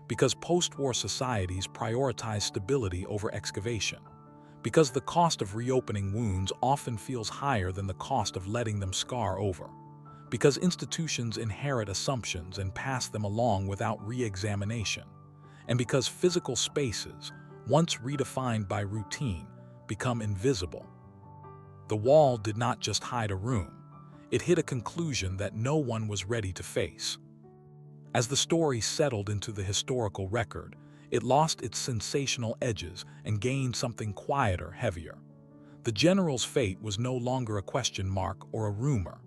because post-war societies prioritized stability over excavation, because the cost of reopening wounds often feels higher than the cost of letting them scar over, because institutions inherit assumptions and pass them along without re-examination, and because physical spaces, once redefined by routine, become invisible. The wall did not just hide a room, it hid a conclusion that no one was ready to face. As the story settled into the historical record, it lost its sensational edges and gained something quieter, heavier. The general's fate was no longer a question mark or a rumor.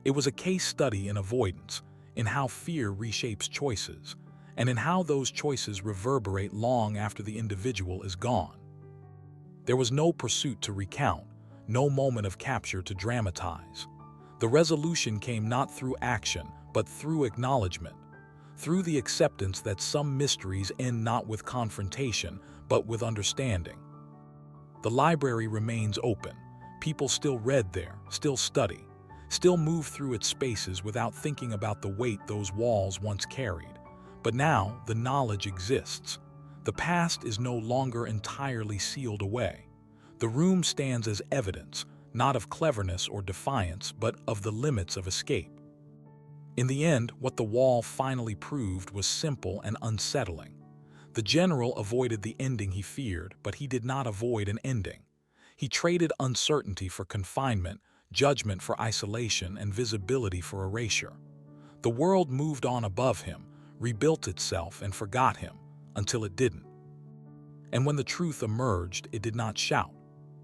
It was a case study in avoidance, in how fear reshapes choices, and in how those choices reverberate long after the individual is gone. There was no pursuit to recount, no moment of capture to dramatize. The resolution came not through action, but through acknowledgement, through the acceptance that some mysteries end not with confrontation, but with understanding. The library remains open. People still read there, still study, still move through its spaces without thinking about the weight those walls once carried. But now, the knowledge exists. The past is no longer entirely sealed away. The room stands as evidence, not of cleverness or defiance, but of the limits of escape. In the end, what the wall finally proved was simple and unsettling. The general avoided the ending he feared, but he did not avoid an ending. He traded uncertainty for confinement, judgment for isolation, and visibility for erasure. The world moved on above him, rebuilt itself, and forgot him, until it didn't. And when the truth emerged, it did not shout.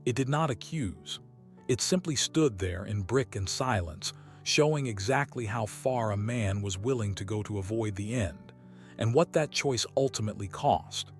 It did not accuse. It simply stood there in brick and silence, showing exactly how far a man was willing to go to avoid the end, and what that choice ultimately cost.